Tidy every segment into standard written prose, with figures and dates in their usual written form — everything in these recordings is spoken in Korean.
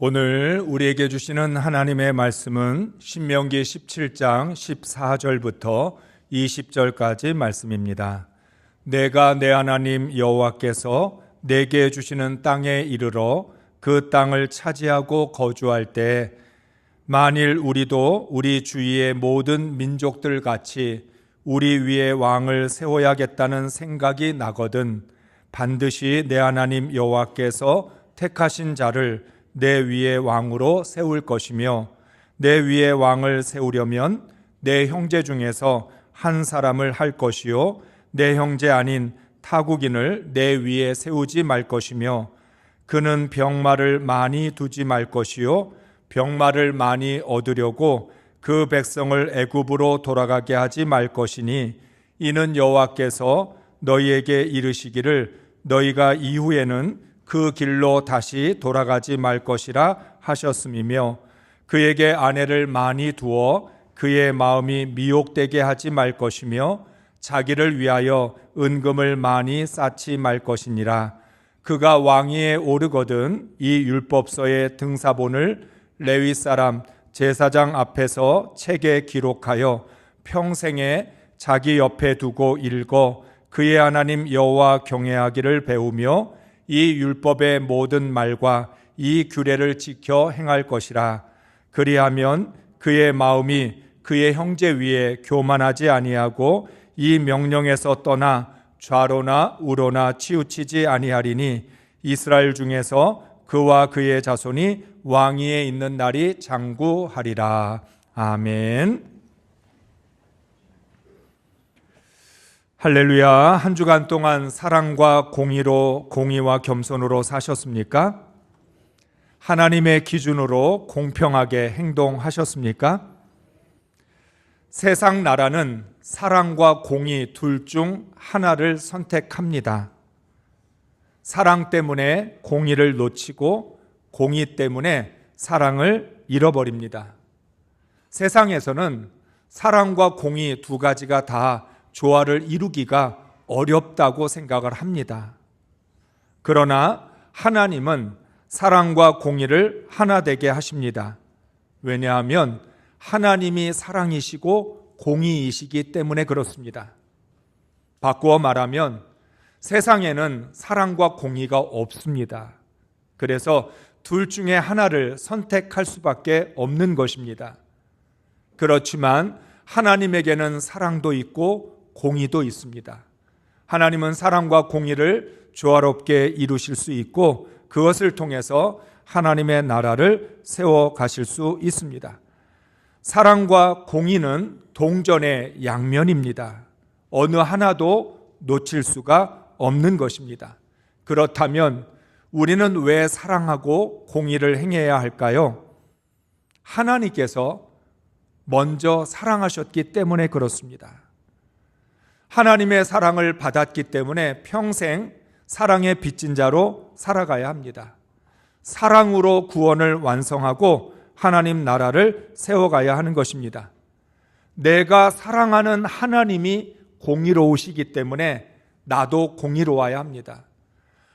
오늘 우리에게 주시는 하나님의 말씀은 신명기 17장 14절부터 20절까지 말씀입니다. 내가 내 하나님 여호와께서 내게 주시는 땅에 이르러 그 땅을 차지하고 거주할 때 만일 우리도 우리 주위의 모든 민족들 같이 우리 위에 왕을 세워야겠다는 생각이 나거든 반드시 내 하나님 여호와께서 택하신 자를 내 위에 왕으로 세울 것이며 내 위에 왕을 세우려면 내 형제 중에서 한 사람을 할 것이요 내 형제 아닌 타국인을 내 위에 세우지 말 것이며 그는 병마를 많이 두지 말 것이요 병마를 많이 얻으려고 그 백성을 애굽으로 돌아가게 하지 말 것이니 이는 여호와께서 너희에게 이르시기를 너희가 이후에는 그 길로 다시 돌아가지 말 것이라 하셨음이며 그에게 아내를 많이 두어 그의 마음이 미혹되게 하지 말 것이며 자기를 위하여 은금을 많이 쌓지 말 것이니라. 그가 왕위에 오르거든 이 율법서의 등사본을 레위 사람 제사장 앞에서 책에 기록하여 평생에 자기 옆에 두고 읽어 그의 하나님 여호와 경외하기를 배우며 이 율법의 모든 말과 이 규례를 지켜 행할 것이라. 그리하면 그의 마음이 그의 형제 위에 교만하지 아니하고 이 명령에서 떠나 좌로나 우로나 치우치지 아니하리니 이스라엘 중에서 그와 그의 자손이 왕위에 있는 날이 장구하리라. 아멘. 할렐루야. 한 주간 동안 사랑과 공의와 겸손으로 사셨습니까? 하나님의 기준으로 공평하게 행동하셨습니까? 세상 나라는 사랑과 공의 둘 중 하나를 선택합니다. 사랑 때문에 공의를 놓치고 공의 때문에 사랑을 잃어버립니다. 세상에서는 사랑과 공의 두 가지가 다 조화를 이루기가 어렵다고 생각을 합니다. 그러나 하나님은 사랑과 공의를 하나 되게 하십니다. 왜냐하면 하나님이 사랑이시고 공의이시기 때문에 그렇습니다. 바꾸어 말하면 세상에는 사랑과 공의가 없습니다. 그래서 둘 중에 하나를 선택할 수밖에 없는 것입니다. 그렇지만 하나님에게는 사랑도 있고 공의도 있습니다. 하나님은 사랑과 공의를 조화롭게 이루실 수 있고 그것을 통해서 하나님의 나라를 세워 가실 수 있습니다. 사랑과 공의는 동전의 양면입니다. 어느 하나도 놓칠 수가 없는 것입니다. 그렇다면 우리는 왜 사랑하고 공의를 행해야 할까요? 하나님께서 먼저 사랑하셨기 때문에 그렇습니다. 하나님의 사랑을 받았기 때문에 평생 사랑의 빚진 자로 살아가야 합니다. 사랑으로 구원을 완성하고 하나님 나라를 세워가야 하는 것입니다. 내가 사랑하는 하나님이 공의로우시기 때문에 나도 공의로워야 합니다.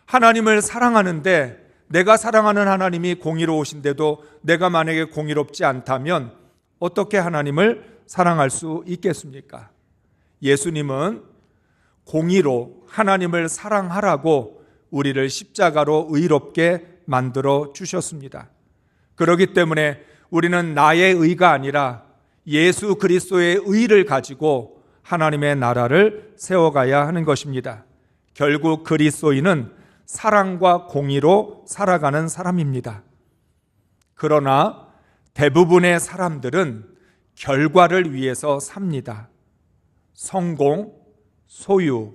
하나님을 사랑하는데 내가 사랑하는 하나님이 공의로우신데도 내가 만약에 공의롭지 않다면 어떻게 하나님을 사랑할 수 있겠습니까? 예수님은 공의로 하나님을 사랑하라고 우리를 십자가로 의롭게 만들어 주셨습니다. 그렇기 때문에 우리는 나의 의가 아니라 예수 그리스도의 의를 가지고 하나님의 나라를 세워가야 하는 것입니다. 결국 그리스도인은 사랑과 공의로 살아가는 사람입니다. 그러나 대부분의 사람들은 결과를 위해서 삽니다. 성공, 소유,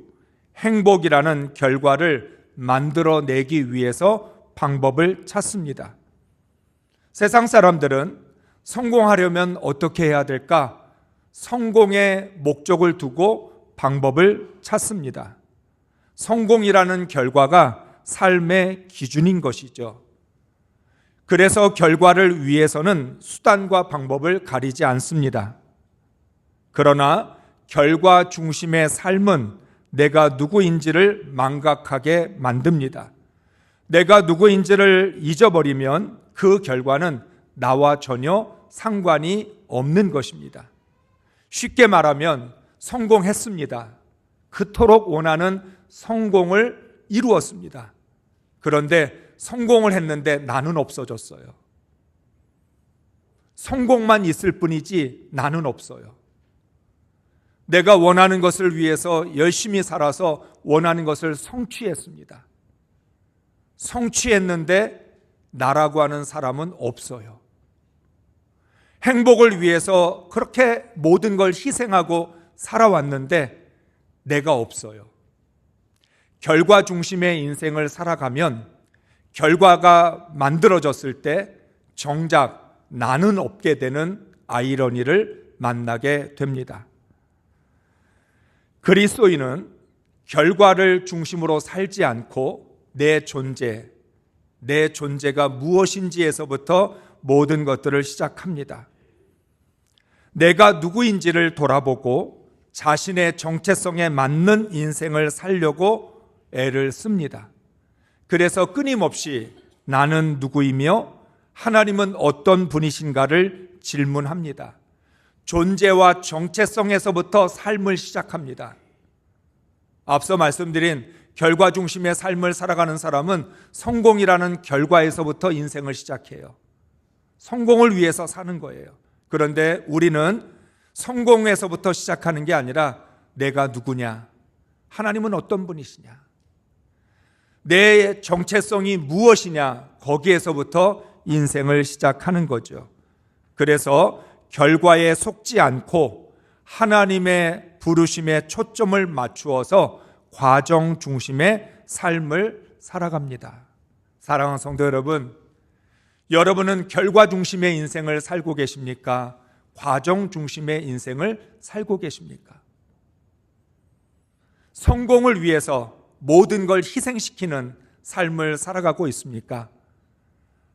행복이라는 결과를 만들어내기 위해서 방법을 찾습니다. 세상 사람들은 성공하려면 어떻게 해야 될까? 성공의 목적을 두고 방법을 찾습니다. 성공이라는 결과가 삶의 기준인 것이죠. 그래서 결과를 위해서는 수단과 방법을 가리지 않습니다. 그러나 결과 중심의 삶은 내가 누구인지를 망각하게 만듭니다. 내가 누구인지를 잊어버리면 그 결과는 나와 전혀 상관이 없는 것입니다. 쉽게 말하면 성공했습니다. 그토록 원하는 성공을 이루었습니다. 그런데 성공을 했는데 나는 없어졌어요. 성공만 있을 뿐이지 나는 없어요. 내가 원하는 것을 위해서 열심히 살아서 원하는 것을 성취했습니다. 성취했는데 나라고 하는 사람은 없어요. 행복을 위해서 그렇게 모든 걸 희생하고 살아왔는데 내가 없어요. 결과 중심의 인생을 살아가면 결과가 만들어졌을 때 정작 나는 없게 되는 아이러니를 만나게 됩니다. 그리스도인은 결과를 중심으로 살지 않고 내 존재가 무엇인지에서부터 모든 것들을 시작합니다. 내가 누구인지를 돌아보고 자신의 정체성에 맞는 인생을 살려고 애를 씁니다. 그래서 끊임없이 나는 누구이며 하나님은 어떤 분이신가를 질문합니다. 존재와 정체성에서부터 삶을 시작합니다. 앞서 말씀드린 결과 중심의 삶을 살아가는 사람은 성공이라는 결과에서부터 인생을 시작해요. 성공을 위해서 사는 거예요. 그런데 우리는 성공에서부터 시작하는 게 아니라 내가 누구냐? 하나님은 어떤 분이시냐? 내 정체성이 무엇이냐? 거기에서부터 인생을 시작하는 거죠. 그래서 결과에 속지 않고 하나님의 부르심에 초점을 맞추어서 과정 중심의 삶을 살아갑니다. 사랑하는 성도 여러분, 여러분은 결과 중심의 인생을 살고 계십니까? 과정 중심의 인생을 살고 계십니까? 성공을 위해서 모든 걸 희생시키는 삶을 살아가고 있습니까?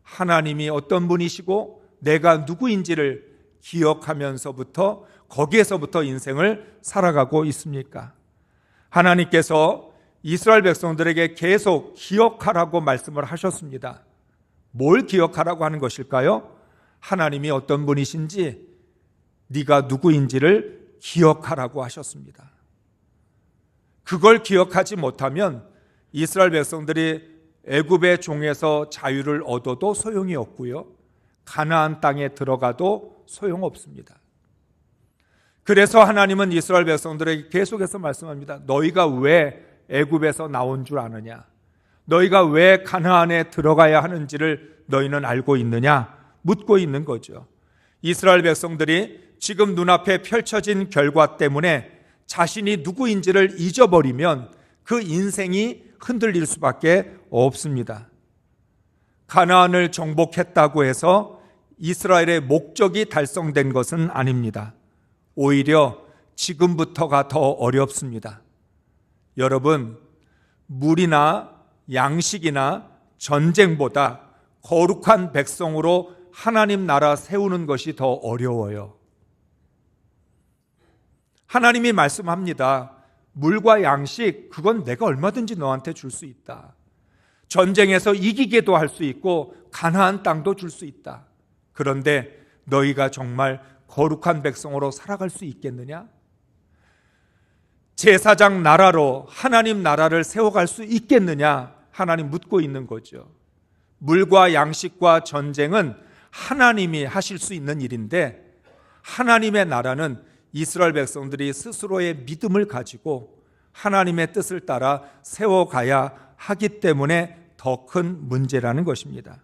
하나님이 어떤 분이시고 내가 누구인지를 기억하면서부터 거기에서부터 인생을 살아가고 있습니까? 하나님께서 이스라엘 백성들에게 계속 기억하라고 말씀을 하셨습니다. 뭘 기억하라고 하는 것일까요? 하나님이 어떤 분이신지, 네가 누구인지를 기억하라고 하셨습니다. 그걸 기억하지 못하면 이스라엘 백성들이 애굽의 종에서 자유를 얻어도 소용이 없고요, 가나안 땅에 들어가도 소용없습니다. 그래서 하나님은 이스라엘 백성들에게 계속해서 말씀합니다. 너희가 왜 애굽에서 나온 줄 아느냐? 너희가 왜 가나안에 들어가야 하는지를 너희는 알고 있느냐? 묻고 있는 거죠. 이스라엘 백성들이 지금 눈앞에 펼쳐진 결과 때문에 자신이 누구인지를 잊어버리면 그 인생이 흔들릴 수밖에 없습니다. 가나안을 정복했다고 해서 이스라엘의 목적이 달성된 것은 아닙니다. 오히려 지금부터가 더 어렵습니다. 여러분, 물이나 양식이나 전쟁보다 거룩한 백성으로 하나님 나라 세우는 것이 더 어려워요. 하나님이 말씀합니다. 물과 양식, 그건 내가 얼마든지 너한테 줄 수 있다. 전쟁에서 이기게도 할 수 있고 가나안 땅도 줄 수 있다. 그런데 너희가 정말 거룩한 백성으로 살아갈 수 있겠느냐? 제사장 나라로 하나님 나라를 세워갈 수 있겠느냐? 하나님 묻고 있는 거죠. 물과 양식과 전쟁은 하나님이 하실 수 있는 일인데, 하나님의 나라는 이스라엘 백성들이 스스로의 믿음을 가지고 하나님의 뜻을 따라 세워가야 하기 때문에 더 큰 문제라는 것입니다.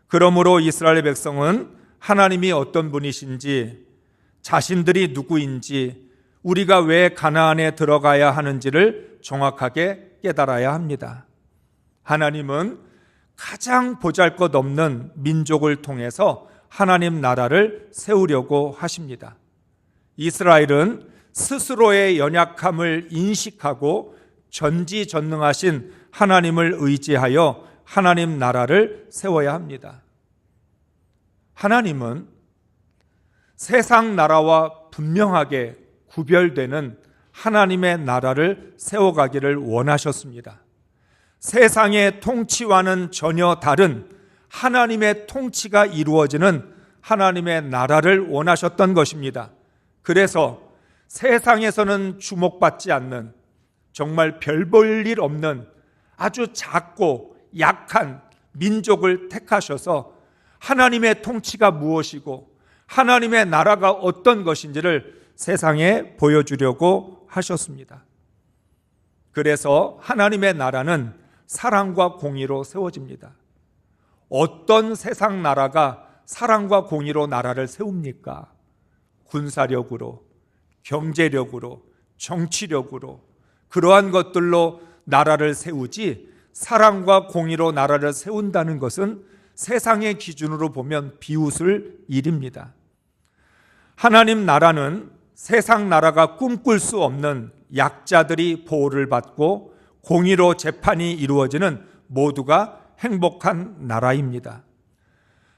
그러므로 이스라엘 백성은 하나님이 어떤 분이신지, 자신들이 누구인지, 우리가 왜 가나안에 들어가야 하는지를 정확하게 깨달아야 합니다. 하나님은 가장 보잘것없는 민족을 통해서 하나님 나라를 세우려고 하십니다. 이스라엘은 스스로의 연약함을 인식하고 전지전능하신 하나님을 의지하여 하나님 나라를 세워야 합니다. 하나님은 세상 나라와 분명하게 구별되는 하나님의 나라를 세워가기를 원하셨습니다. 세상의 통치와는 전혀 다른 하나님의 통치가 이루어지는 하나님의 나라를 원하셨던 것입니다. 그래서 세상에서는 주목받지 않는, 정말 별 볼 일 없는 아주 작고 약한 민족을 택하셔서 하나님의 통치가 무엇이고 하나님의 나라가 어떤 것인지를 세상에 보여주려고 하셨습니다. 그래서 하나님의 나라는 사랑과 공의로 세워집니다. 어떤 세상 나라가 사랑과 공의로 나라를 세웁니까? 군사력으로, 경제력으로, 정치력으로, 그러한 것들로 나라를 세우지, 사랑과 공의로 나라를 세운다는 것은 세상의 기준으로 보면 비웃을 일입니다. 하나님 나라는 세상 나라가 꿈꿀 수 없는 약자들이 보호를 받고 공의로 재판이 이루어지는 모두가 행복한 나라입니다.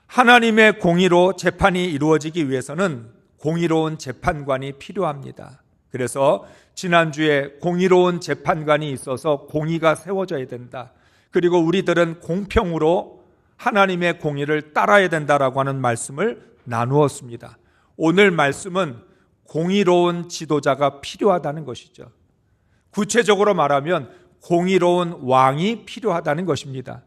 하나님의 공의로 재판이 이루어지기 위해서는 공의로운 재판관이 필요합니다. 그래서 지난주에 공의로운 재판관이 있어서 공의가 세워져야 된다. 그리고 우리들은 공평으로 하나님의 공의를 따라야 된다라고 하는 말씀을 나누었습니다. 오늘 말씀은 공의로운 지도자가 필요하다는 것이죠. 구체적으로 말하면 공의로운 왕이 필요하다는 것입니다.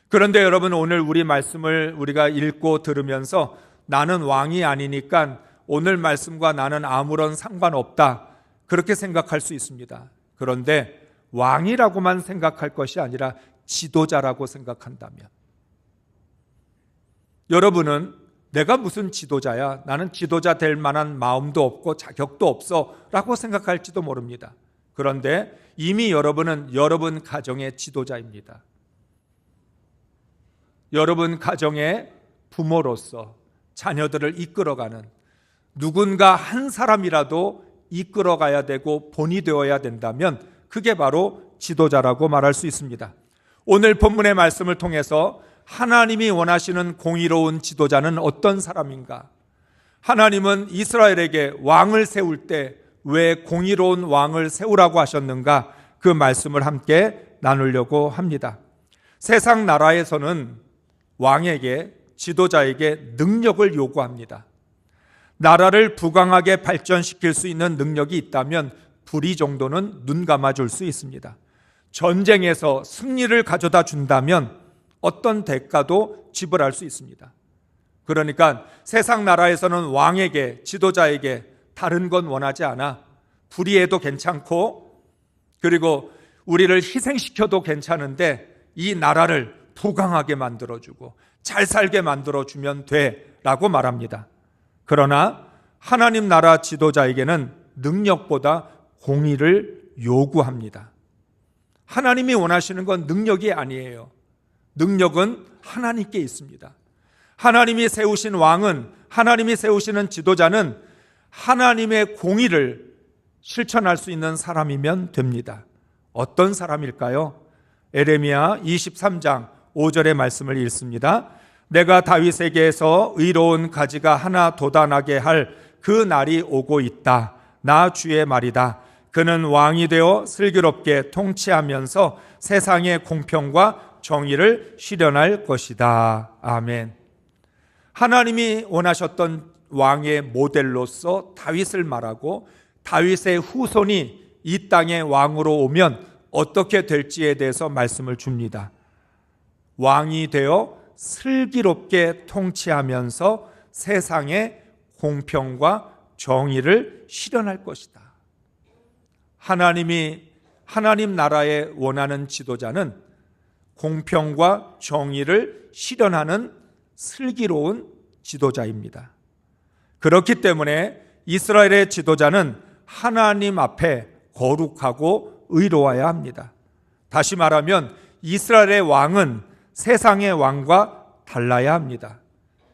그런데 여러분, 오늘 우리 말씀을 우리가 읽고 들으면서 나는 왕이 아니니까 오늘 말씀과 나는 아무런 상관없다, 그렇게 생각할 수 있습니다. 그런데 왕이라고만 생각할 것이 아니라 지도자라고 생각한다면, 여러분은 내가 무슨 지도자야, 나는 지도자 될 만한 마음도 없고 자격도 없어 라고 생각할지도 모릅니다. 그런데 이미 여러분은 여러분 가정의 지도자입니다. 여러분 가정의 부모로서 자녀들을 이끌어가는, 누군가 한 사람이라도 이끌어가야 되고 본이 되어야 된다면 그게 바로 지도자라고 말할 수 있습니다. 오늘 본문의 말씀을 통해서 하나님이 원하시는 공의로운 지도자는 어떤 사람인가? 하나님은 이스라엘에게 왕을 세울 때 왜 공의로운 왕을 세우라고 하셨는가? 그 말씀을 함께 나누려고 합니다. 세상 나라에서는 왕에게, 지도자에게 능력을 요구합니다. 나라를 부강하게 발전시킬 수 있는 능력이 있다면 불의 정도는 눈 감아줄 수 있습니다. 전쟁에서 승리를 가져다 준다면 어떤 대가도 지불할 수 있습니다. 그러니까 세상 나라에서는 왕에게, 지도자에게 다른 건 원하지 않아. 불의해도 괜찮고, 그리고 우리를 희생시켜도 괜찮은데 이 나라를 부강하게 만들어주고 잘 살게 만들어주면 돼 라고 말합니다. 그러나 하나님 나라 지도자에게는 능력보다 공의를 요구합니다. 하나님이 원하시는 건 능력이 아니에요. 능력은 하나님께 있습니다. 하나님이 세우신 왕은, 하나님이 세우시는 지도자는 하나님의 공의를 실천할 수 있는 사람이면 됩니다. 어떤 사람일까요? 에레미야 23장 5절의 말씀을 읽습니다. 내가 다윗에게서 의로운 가지가 하나 돋아나게 할 그 날이 오고 있다. 나 주의 말이다. 그는 왕이 되어 슬기롭게 통치하면서 세상의 공평과 정의를 실현할 것이다. 아멘. 하나님이 원하셨던 왕의 모델로서 다윗을 말하고, 다윗의 후손이 이 땅의 왕으로 오면 어떻게 될지에 대해서 말씀을 줍니다. 왕이 되어 슬기롭게 통치하면서 세상의 공평과 정의를 실현할 것이다. 하나님 나라에 원하는 지도자는 공평과 정의를 실현하는 슬기로운 지도자입니다. 그렇기 때문에 이스라엘의 지도자는 하나님 앞에 거룩하고 의로워야 합니다. 다시 말하면 이스라엘의 왕은 세상의 왕과 달라야 합니다.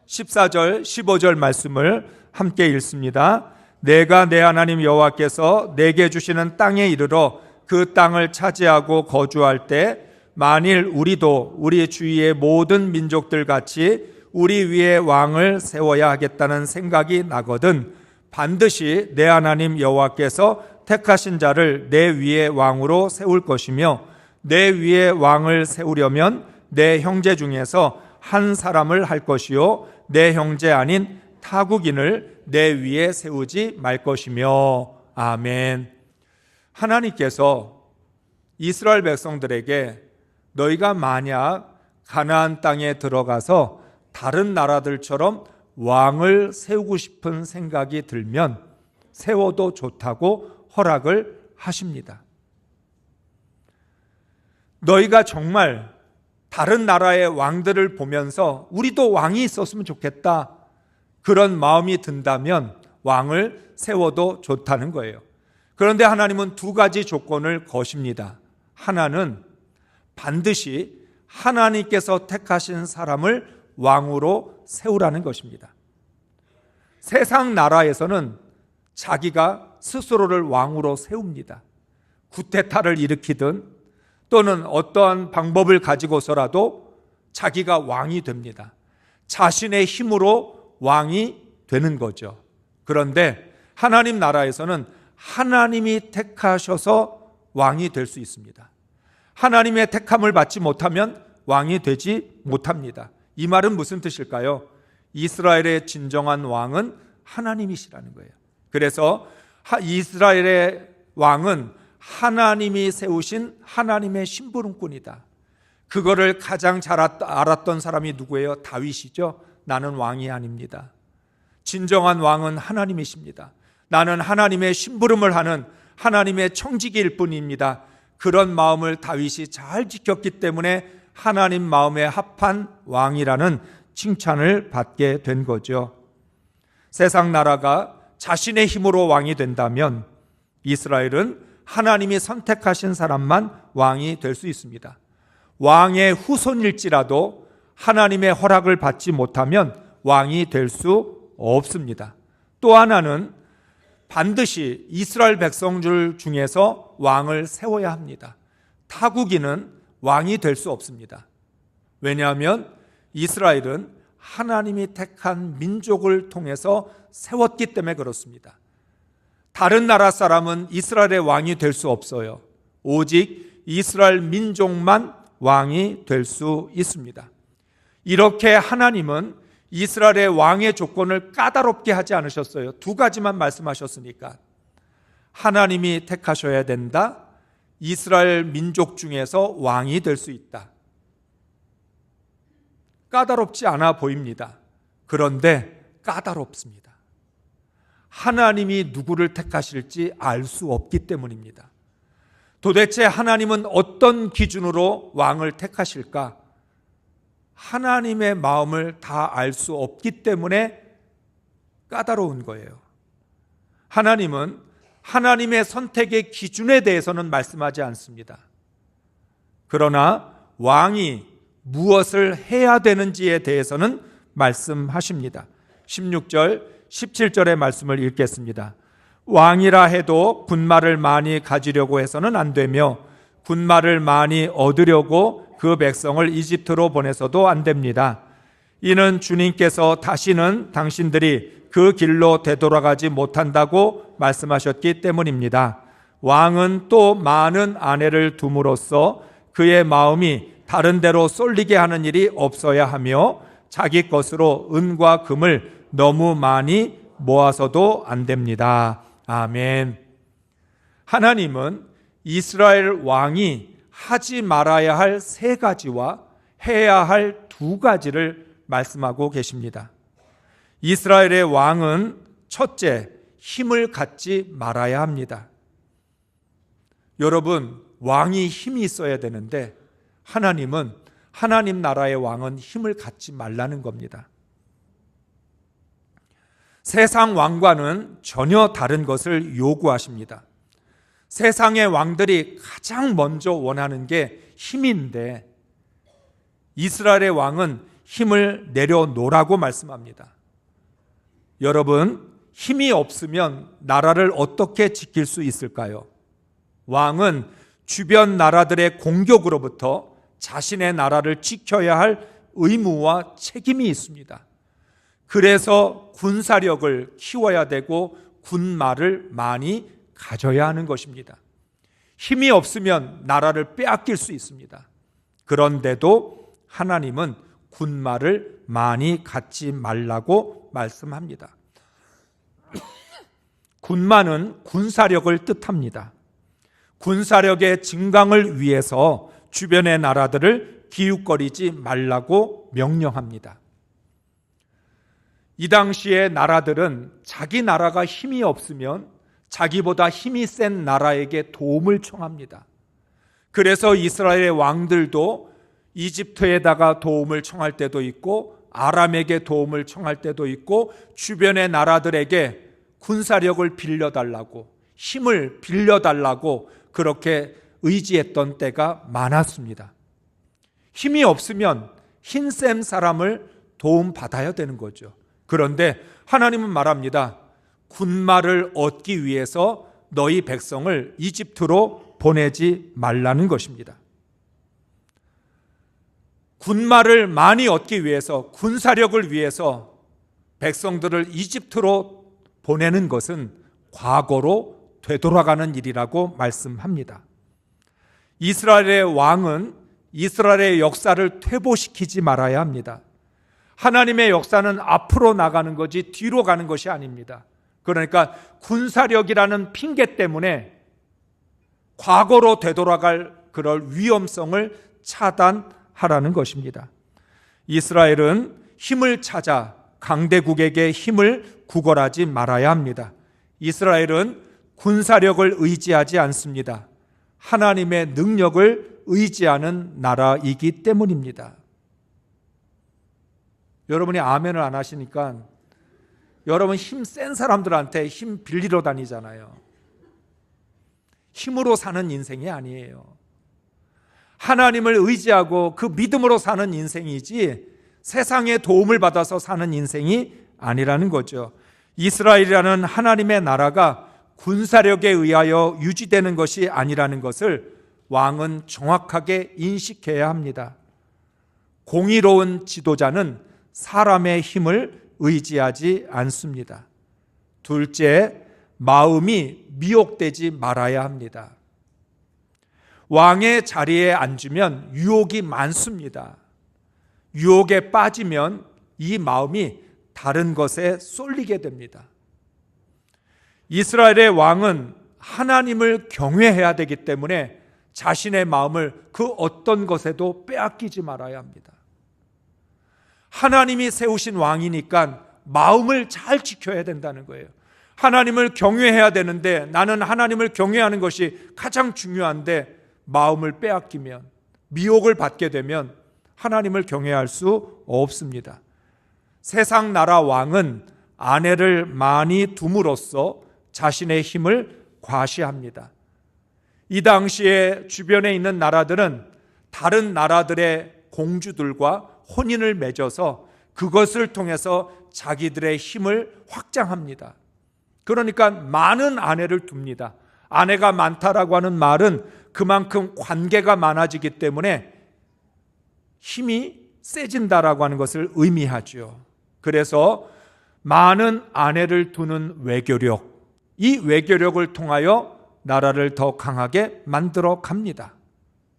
14절, 15절 말씀을 함께 읽습니다. 내가 내 하나님 여호와께서 내게 주시는 땅에 이르러 그 땅을 차지하고 거주할 때 만일 우리도 우리 주위의 모든 민족들 같이 우리 위에 왕을 세워야 하겠다는 생각이 나거든 반드시 내 하나님 여호와께서 택하신 자를 내 위에 왕으로 세울 것이며 내 위에 왕을 세우려면 내 형제 중에서 한 사람을 할 것이요 내 형제 아닌 타국인을 내 위에 세우지 말 것이며. 아멘. 하나님께서 이스라엘 백성들에게 너희가 만약 가나안 땅에 들어가서 다른 나라들처럼 왕을 세우고 싶은 생각이 들면 세워도 좋다고 허락을 하십니다. 너희가 정말 다른 나라의 왕들을 보면서 우리도 왕이 있었으면 좋겠다, 그런 마음이 든다면 왕을 세워도 좋다는 거예요. 그런데 하나님은 두 가지 조건을 거십니다. 하나는 반드시 하나님께서 택하신 사람을 왕으로 세우라는 것입니다. 세상 나라에서는 자기가 스스로를 왕으로 세웁니다. 쿠데타를 일으키든 또는 어떠한 방법을 가지고서라도 자기가 왕이 됩니다. 자신의 힘으로 왕이 되는 거죠. 그런데 하나님 나라에서는 하나님이 택하셔서 왕이 될 수 있습니다. 하나님의 택함을 받지 못하면 왕이 되지 못합니다. 이 말은 무슨 뜻일까요? 이스라엘의 진정한 왕은 하나님이시라는 거예요. 그래서 이스라엘의 왕은 하나님이 세우신 하나님의 심부름꾼이다. 그거를 가장 잘 알았던 사람이 누구예요? 다윗이죠. 나는 왕이 아닙니다. 진정한 왕은 하나님이십니다. 나는 하나님의 심부름을 하는 하나님의 청지기일 뿐입니다. 그런 마음을 다윗이 잘 지켰기 때문에 하나님 마음에 합한 왕이라는 칭찬을 받게 된 거죠. 세상 나라가 자신의 힘으로 왕이 된다면 이스라엘은 하나님이 선택하신 사람만 왕이 될 수 있습니다. 왕의 후손일지라도 하나님의 허락을 받지 못하면 왕이 될 수 없습니다. 또 하나는 반드시 이스라엘 백성들 중에서 왕을 세워야 합니다. 타국인은 왕이 될 수 없습니다. 왜냐하면 이스라엘은 하나님이 택한 민족을 통해서 세웠기 때문에 그렇습니다. 다른 나라 사람은 이스라엘의 왕이 될 수 없어요. 오직 이스라엘 민족만 왕이 될 수 있습니다. 이렇게 하나님은 이스라엘의 왕의 조건을 까다롭게 하지 않으셨어요. 두 가지만 말씀하셨으니까. 하나님이 택하셔야 된다. 이스라엘 민족 중에서 왕이 될 수 있다. 까다롭지 않아 보입니다. 그런데 까다롭습니다. 하나님이 누구를 택하실지 알 수 없기 때문입니다. 도대체 하나님은 어떤 기준으로 왕을 택하실까? 하나님의 마음을 다 알 수 없기 때문에 까다로운 거예요. 하나님은 하나님의 선택의 기준에 대해서는 말씀하지 않습니다. 그러나 왕이 무엇을 해야 되는지에 대해서는 말씀하십니다. 16절, 17절의 말씀을 읽겠습니다. 왕이라 해도 군마를 많이 가지려고 해서는 안 되며 군마를 많이 얻으려고 그 백성을 이집트로 보내서도 안 됩니다. 이는 주님께서 다시는 당신들이 그 길로 되돌아가지 못한다고 말씀하셨기 때문입니다. 왕은 또 많은 아내를 둠으로써 그의 마음이 다른 데로 쏠리게 하는 일이 없어야 하며 자기 것으로 은과 금을 너무 많이 모아서도 안 됩니다. 아멘. 하나님은 이스라엘 왕이 하지 말아야 할 세 가지와 해야 할 두 가지를 말씀하고 계십니다. 이스라엘의 왕은 첫째, 힘을 갖지 말아야 합니다. 여러분, 왕이 힘이 있어야 되는데 하나님은 하나님 나라의 왕은 힘을 갖지 말라는 겁니다. 세상 왕과는 전혀 다른 것을 요구하십니다. 세상의 왕들이 가장 먼저 원하는 게 힘인데 이스라엘의 왕은 힘을 내려놓으라고 말씀합니다. 여러분, 힘이 없으면 나라를 어떻게 지킬 수 있을까요? 왕은 주변 나라들의 공격으로부터 자신의 나라를 지켜야 할 의무와 책임이 있습니다. 그래서 군사력을 키워야 되고 군마를 많이 가져야 하는 것입니다. 힘이 없으면 나라를 빼앗길 수 있습니다. 그런데도 하나님은 군말을 많이 갖지 말라고 말씀합니다. 군마는 군사력을 뜻합니다. 군사력의 증강을 위해서 주변의 나라들을 기웃거리지 말라고 명령합니다. 이 당시의 나라들은 자기 나라가 힘이 없으면 자기보다 힘이 센 나라에게 도움을 청합니다. 그래서 이스라엘의 왕들도 이집트에다가 도움을 청할 때도 있고 아람에게 도움을 청할 때도 있고 주변의 나라들에게 군사력을 빌려달라고, 힘을 빌려달라고 그렇게 의지했던 때가 많았습니다. 힘이 없으면 힘센 사람을 도움받아야 되는 거죠. 그런데 하나님은 말합니다. 군마를 얻기 위해서 너희 백성을 이집트로 보내지 말라는 것입니다. 군마를 많이 얻기 위해서, 군사력을 위해서 백성들을 이집트로 보내는 것은 과거로 되돌아가는 일이라고 말씀합니다. 이스라엘의 왕은 이스라엘의 역사를 퇴보시키지 말아야 합니다. 하나님의 역사는 앞으로 나가는 거지 뒤로 가는 것이 아닙니다. 그러니까 군사력이라는 핑계 때문에 과거로 되돌아갈 그럴 위험성을 차단하라는 것입니다. 이스라엘은 힘을 찾아 강대국에게 힘을 구걸하지 말아야 합니다. 이스라엘은 군사력을 의지하지 않습니다. 하나님의 능력을 의지하는 나라이기 때문입니다. 여러분이 아멘을 안 하시니까 여러분 힘 센 사람들한테 힘 빌리러 다니잖아요. 힘으로 사는 인생이 아니에요. 하나님을 의지하고 그 믿음으로 사는 인생이지 세상의 도움을 받아서 사는 인생이 아니라는 거죠. 이스라엘이라는 하나님의 나라가 군사력에 의하여 유지되는 것이 아니라는 것을 왕은 정확하게 인식해야 합니다. 공의로운 지도자는 사람의 힘을 의지하지 않습니다. 둘째, 마음이 미혹되지 말아야 합니다. 왕의 자리에 앉으면 유혹이 많습니다. 유혹에 빠지면 이 마음이 다른 것에 쏠리게 됩니다. 이스라엘의 왕은 하나님을 경외해야 되기 때문에 자신의 마음을 그 어떤 것에도 빼앗기지 말아야 합니다. 하나님이 세우신 왕이니까 마음을 잘 지켜야 된다는 거예요. 하나님을 경외해야 되는데 나는 하나님을 경외하는 것이 가장 중요한데 마음을 빼앗기면, 미혹을 받게 되면 하나님을 경외할 수 없습니다. 세상 나라 왕은 아내를 많이 둠으로써 자신의 힘을 과시합니다. 이 당시에 주변에 있는 나라들은 다른 나라들의 공주들과 혼인을 맺어서 그것을 통해서 자기들의 힘을 확장합니다. 그러니까 많은 아내를 둡니다. 아내가 많다라고 하는 말은 그만큼 관계가 많아지기 때문에 힘이 세진다라고 하는 것을 의미하죠. 그래서 많은 아내를 두는 외교력, 이 외교력을 통하여 나라를 더 강하게 만들어 갑니다.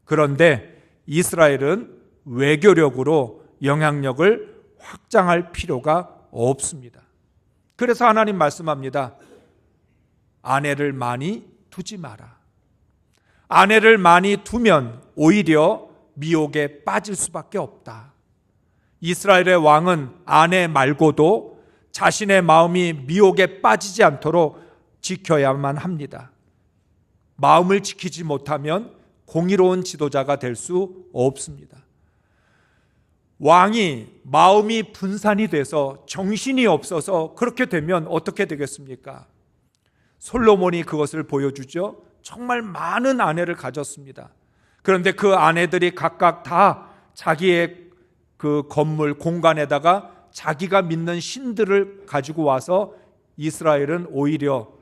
그런데 이스라엘은 외교력으로 영향력을 확장할 필요가 없습니다. 그래서 하나님 말씀합니다. 아내를 많이 두지 마라. 아내를 많이 두면 오히려 미혹에 빠질 수밖에 없다. 이스라엘의 왕은 아내 말고도 자신의 마음이 미혹에 빠지지 않도록 지켜야만 합니다. 마음을 지키지 못하면 공의로운 지도자가 될 수 없습니다. 왕이 마음이 분산이 돼서 정신이 없어서 그렇게 되면 어떻게 되겠습니까? 솔로몬이 그것을 보여주죠. 정말 많은 아내를 가졌습니다. 그런데 그 아내들이 각각 다 자기의 그 건물 공간에다가 자기가 믿는 신들을 가지고 와서 이스라엘은 오히려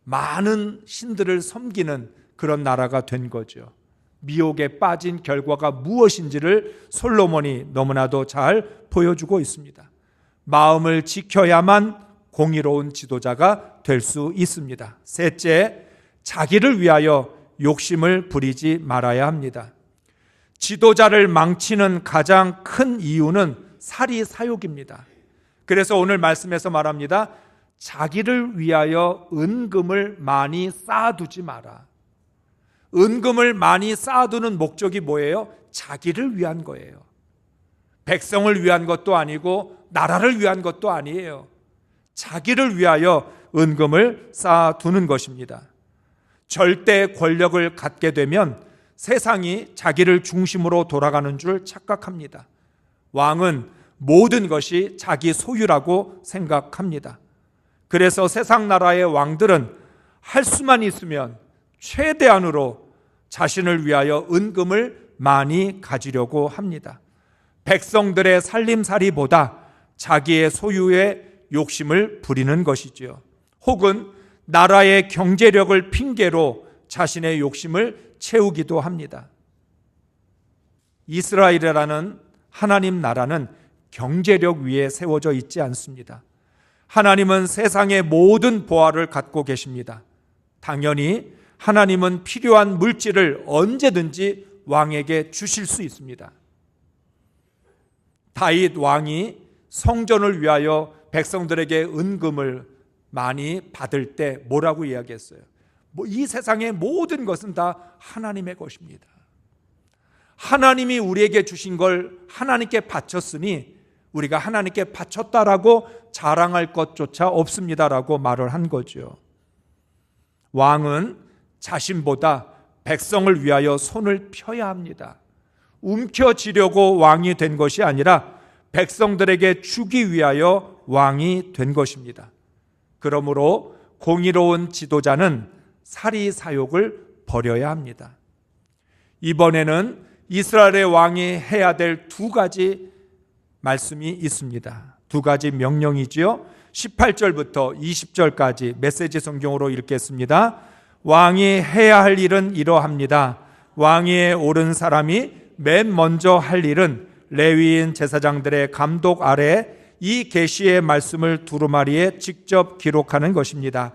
많은 신들을 섬기는 그런 나라가 된 거죠. 미혹에 빠진 결과가 무엇인지를 솔로몬이 너무나도 잘 보여주고 있습니다. 마음을 지켜야만 공의로운 지도자가 될 수 있습니다. 셋째, 자기를 위하여 욕심을 부리지 말아야 합니다. 지도자를 망치는 가장 큰 이유는 사리 사욕입니다. 그래서 오늘 말씀에서 말합니다. 자기를 위하여 은금을 많이 쌓아두지 마라. 은금을 많이 쌓아두는 목적이 뭐예요? 자기를 위한 거예요. 백성을 위한 것도 아니고 나라를 위한 것도 아니에요. 자기를 위하여 은금을 쌓아두는 것입니다. 절대 권력을 갖게 되면 세상이 자기를 중심으로 돌아가는 줄 착각합니다. 왕은 모든 것이 자기 소유라고 생각합니다. 그래서 세상 나라의 왕들은 할 수만 있으면 최대한으로 자신을 위하여 은금을 많이 가지려고 합니다. 백성들의 살림살이보다 자기의 소유에 욕심을 부리는 것이지요. 혹은 나라의 경제력을 핑계로 자신의 욕심을 채우기도 합니다. 이스라엘이라는 하나님 나라는 경제력 위에 세워져 있지 않습니다. 하나님은 세상의 모든 보화를 갖고 계십니다. 당연히 하나님은 필요한 물질을 언제든지 왕에게 주실 수 있습니다. 다윗 왕이 성전을 위하여 백성들에게 은금을 많이 받을 때 뭐라고 이야기했어요? 이 세상의 모든 것은 다 하나님의 것입니다. 하나님이 우리에게 주신 걸 하나님께 바쳤으니 우리가 하나님께 바쳤다라고 자랑할 것조차 없습니다라고 말을 한 거죠. 왕은 자신보다 백성을 위하여 손을 펴야 합니다. 움켜쥐려고 왕이 된 것이 아니라 백성들에게 주기 위하여 왕이 된 것입니다. 그러므로 공의로운 지도자는 사리사욕을 버려야 합니다. 이번에는 이스라엘의 왕이 해야 될 두 가지 말씀이 있습니다. 두 가지 명령이지요. 18절부터 20절까지 메시지 성경으로 읽겠습니다. 왕이 해야 할 일은 이러합니다. 왕위에 오른 사람이 맨 먼저 할 일은 레위인 제사장들의 감독 아래 이 계시의 말씀을 두루마리에 직접 기록하는 것입니다.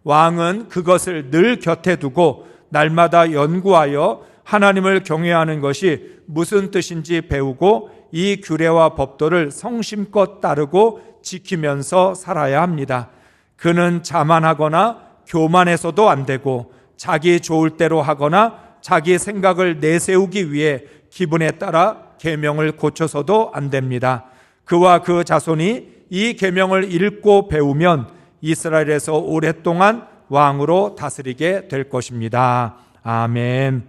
왕은 그것을 늘 곁에 두고 날마다 연구하여 하나님을 경외하는 것이 무슨 뜻인지 배우고 이 규례와 법도를 성심껏 따르고 지키면서 살아야 합니다. 그는 자만하거나 교만해서도 안 되고 자기 좋을 대로 하거나 자기 생각을 내세우기 위해 기분에 따라 계명을 고쳐서도 안 됩니다. 그와 그 자손이 이 계명을 읽고 배우면 이스라엘에서 오랫동안 왕으로 다스리게 될 것입니다. 아멘.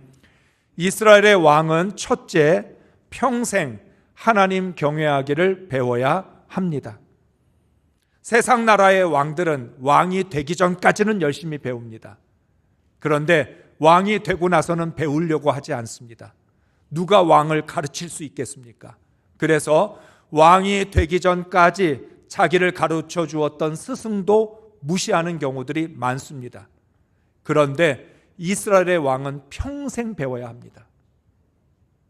이스라엘의 왕은 첫째, 평생 하나님 경외하기를 배워야 합니다. 세상 나라의 왕들은 왕이 되기 전까지는 열심히 배웁니다. 그런데 왕이 되고 나서는 배우려고 하지 않습니다. 누가 왕을 가르칠 수 있겠습니까? 그래서 왕이 되기 전까지 자기를 가르쳐 주었던 스승도 무시하는 경우들이 많습니다. 그런데 이스라엘의 왕은 평생 배워야 합니다.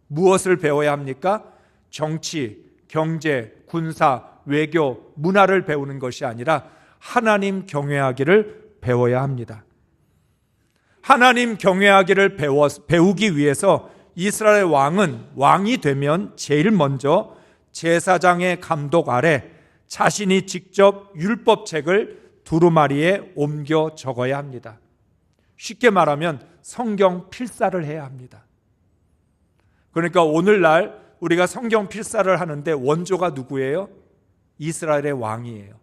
무엇을 배워야 합니까? 정치, 경제, 군사, 외교, 문화를 배우는 것이 아니라 하나님 경외하기를 배워야 합니다. 하나님 경외하기를 배우기 위해서 이스라엘 왕은 왕이 되면 제일 먼저 제사장의 감독 아래 자신이 직접 율법책을 두루마리에 옮겨 적어야 합니다. 쉽게 말하면 성경 필사를 해야 합니다. 그러니까 오늘날 우리가 성경 필사를 하는데 원조가 누구예요? 이스라엘의 왕이에요.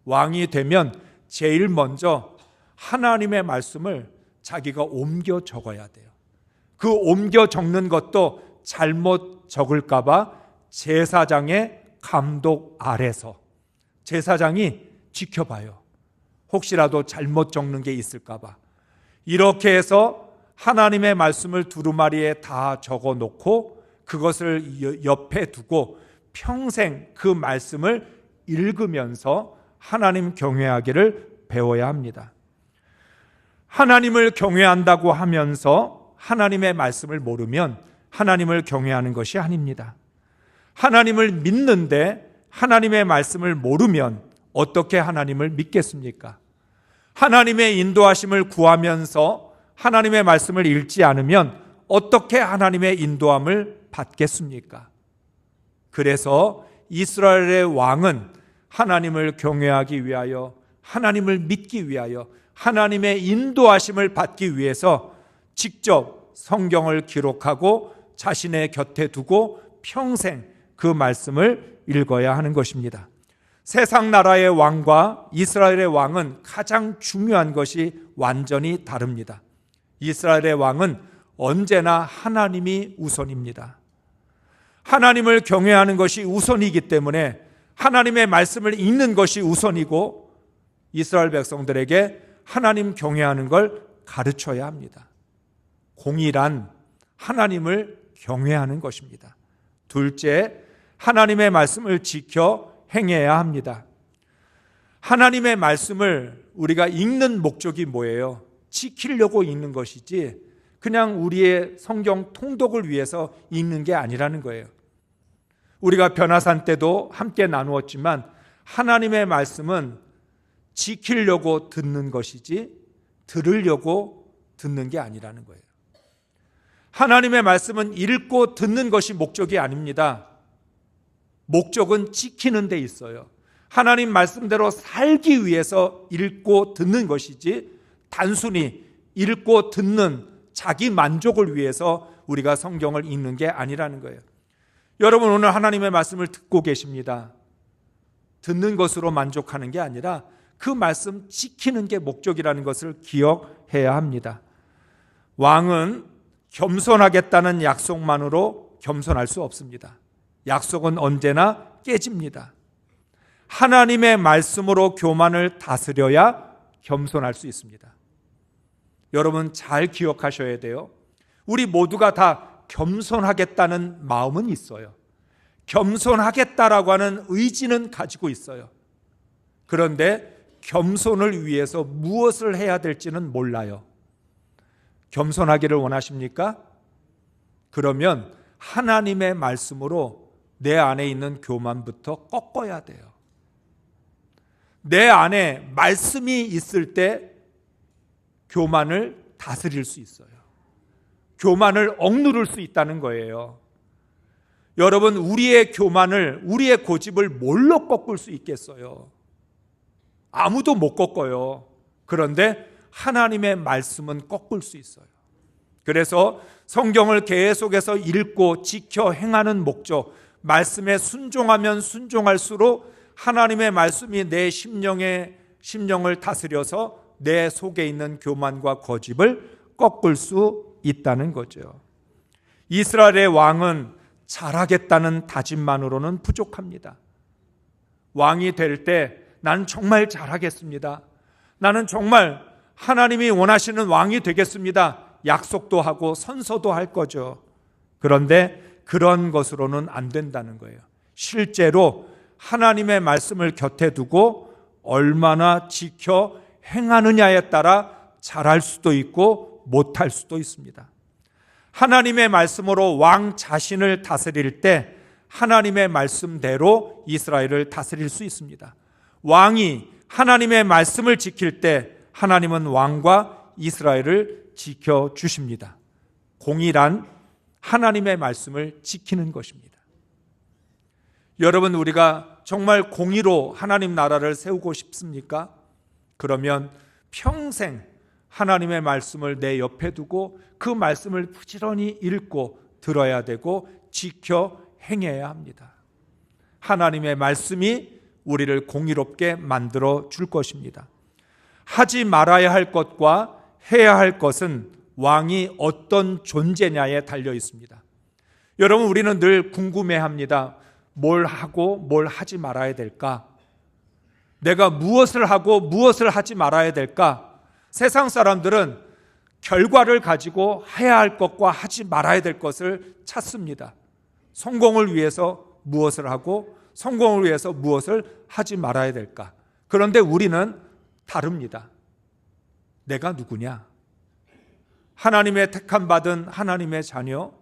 왕이 되면 제일 먼저 하나님의 말씀을 자기가 옮겨 적어야 돼요. 그 옮겨 적는 것도 잘못 적을까 봐 제사장의 감독 아래서 제사장이 지켜봐요. 혹시라도 잘못 적는 게 있을까 봐. 이렇게 해서 하나님의 말씀을 두루마리에 다 적어 놓고 그것을 옆에 두고 평생 그 말씀을 읽으면서 하나님 경외하기를 배워야 합니다. 하나님을 경외한다고 하면서 하나님의 말씀을 모르면 하나님을 경외하는 것이 아닙니다. 하나님을 믿는데 하나님의 말씀을 모르면 어떻게 하나님을 믿겠습니까? 하나님의 인도하심을 구하면서 하나님의 말씀을 읽지 않으면 어떻게 하나님의 인도함을 받겠습니까? 그래서 이스라엘의 왕은 하나님을 경외하기 위하여, 하나님을 믿기 위하여, 하나님의 인도하심을 받기 위해서 직접 성경을 기록하고 자신의 곁에 두고 평생 그 말씀을 읽어야 하는 것입니다. 세상 나라의 왕과 이스라엘의 왕은 가장 중요한 것이 완전히 다릅니다. 이스라엘의 왕은 언제나 하나님이 우선입니다. 하나님을 경외하는 것이 우선이기 때문에 하나님의 말씀을 읽는 것이 우선이고, 이스라엘 백성들에게 하나님 경외하는 걸 가르쳐야 합니다. 공의란 하나님을 경외하는 것입니다. 둘째, 하나님의 말씀을 지켜 행해야 합니다. 하나님의 말씀을 우리가 읽는 목적이 뭐예요? 지키려고 읽는 것이지 그냥 우리의 성경 통독을 위해서 읽는 게 아니라는 거예요. 우리가 변화산 때도 함께 나누었지만 하나님의 말씀은 지키려고 듣는 것이지 들으려고 듣는 게 아니라는 거예요. 하나님의 말씀은 읽고 듣는 것이 목적이 아닙니다. 목적은 지키는 데 있어요. 하나님 말씀대로 살기 위해서 읽고 듣는 것이지 단순히 읽고 듣는 자기 만족을 위해서 우리가 성경을 읽는 게 아니라는 거예요. 여러분, 오늘 하나님의 말씀을 듣고 계십니다. 듣는 것으로 만족하는 게 아니라 그 말씀 지키는 게 목적이라는 것을 기억해야 합니다. 왕은 겸손하겠다는 약속만으로 겸손할 수 없습니다. 약속은 언제나 깨집니다. 하나님의 말씀으로 교만을 다스려야 겸손할 수 있습니다. 여러분 잘 기억하셔야 돼요. 우리 모두가 다 겸손하겠다는 마음은 있어요. 겸손하겠다라고 하는 의지는 가지고 있어요. 그런데 겸손을 위해서 무엇을 해야 될지는 몰라요. 겸손하기를 원하십니까? 그러면 하나님의 말씀으로 내 안에 있는 교만부터 꺾어야 돼요. 내 안에 말씀이 있을 때 교만을 다스릴 수 있어요. 교만을 억누를 수 있다는 거예요. 여러분, 우리의 교만을, 우리의 고집을 뭘로 꺾을 수 있겠어요? 아무도 못 꺾어요. 그런데 하나님의 말씀은 꺾을 수 있어요. 그래서 성경을 계속해서 읽고 지켜 행하는 목적, 말씀에 순종하면 순종할수록 하나님의 말씀이 내 심령을 다스려서 내 속에 있는 교만과 고집을 꺾을 수 있다는 거죠. 이스라엘의 왕은 잘하겠다는 다짐만으로는 부족합니다. 왕이 될 때 나는 정말 잘하겠습니다. 나는 정말 하나님이 원하시는 왕이 되겠습니다. 약속도 하고 선서도 할 거죠. 그런데 그런 것으로는 안 된다는 거예요. 실제로 하나님의 말씀을 곁에 두고 얼마나 지켜 행하느냐에 따라 잘할 수도 있고 못할 수도 있습니다. 하나님의 말씀으로 왕 자신을 다스릴 때 하나님의 말씀대로 이스라엘을 다스릴 수 있습니다. 왕이 하나님의 말씀을 지킬 때 하나님은 왕과 이스라엘을 지켜주십니다. 공의란 하나님의 말씀을 지키는 것입니다. 여러분, 우리가 정말 공의로 하나님 나라를 세우고 싶습니까? 그러면 평생 하나님의 말씀을 내 옆에 두고 그 말씀을 부지런히 읽고 들어야 되고 지켜 행해야 합니다. 하나님의 말씀이 우리를 공의롭게 만들어 줄 것입니다. 하지 말아야 할 것과 해야 할 것은 왕이 어떤 존재냐에 달려 있습니다. 여러분, 우리는 늘 궁금해합니다. 뭘 하고 뭘 하지 말아야 될까? 내가 무엇을 하고 무엇을 하지 말아야 될까? 세상 사람들은 결과를 가지고 해야 할 것과 하지 말아야 될 것을 찾습니다. 성공을 위해서 무엇을 하고 성공을 위해서 무엇을 하지 말아야 될까? 그런데 우리는 다릅니다. 내가 누구냐? 하나님의 택함 받은 하나님의 자녀,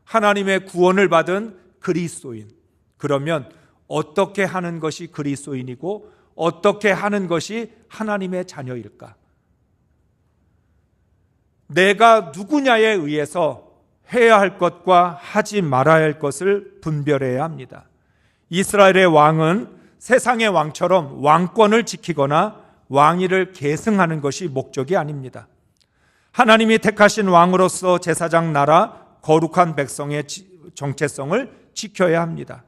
하나님의 구원을 받은 그리스도인. 그러면 어떻게 하는 것이 그리스도인이고 어떻게 하는 것이 하나님의 자녀일까? 내가 누구냐에 의해서 해야 할 것과 하지 말아야 할 것을 분별해야 합니다. 이스라엘의 왕은 세상의 왕처럼 왕권을 지키거나 왕위를 계승하는 것이 목적이 아닙니다. 하나님이 택하신 왕으로서 제사장 나라 거룩한 백성의 정체성을 지켜야 합니다.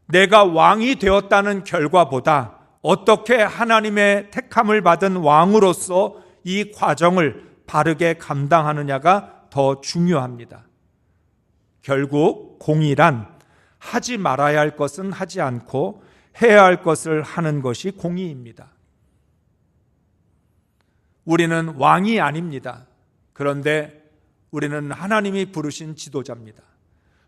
내가 왕이 되었다는 결과보다 어떻게 하나님의 택함을 받은 왕으로서 이 과정을 바르게 감당하느냐가 더 중요합니다. 결국 공의란 하지 말아야 할 것은 하지 않고 해야 할 것을 하는 것이 공의입니다. 우리는 왕이 아닙니다. 그런데 우리는 하나님이 부르신 지도자입니다.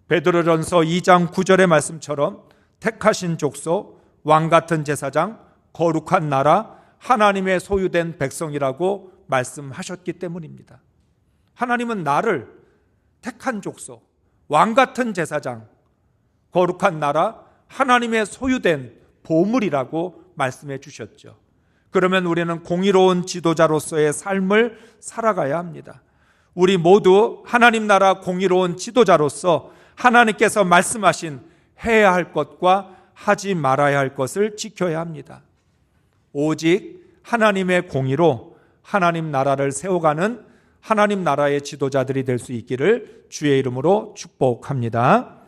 베드로전서 2장 9절의 말씀처럼 택하신 족속, 왕같은 제사장, 거룩한 나라, 하나님의 소유된 백성이라고 말씀하셨기 때문입니다. 하나님은 나를 택한 족속, 왕같은 제사장, 거룩한 나라, 하나님의 소유된 보물이라고 말씀해 주셨죠. 그러면 우리는 공의로운 지도자로서의 삶을 살아가야 합니다. 우리 모두 하나님 나라 공의로운 지도자로서 하나님께서 말씀하신 해야 할 것과 하지 말아야 할 것을 지켜야 합니다. 오직 하나님의 공의로 하나님 나라를 세워가는 하나님 나라의 지도자들이 될 수 있기를 주의 이름으로 축복합니다.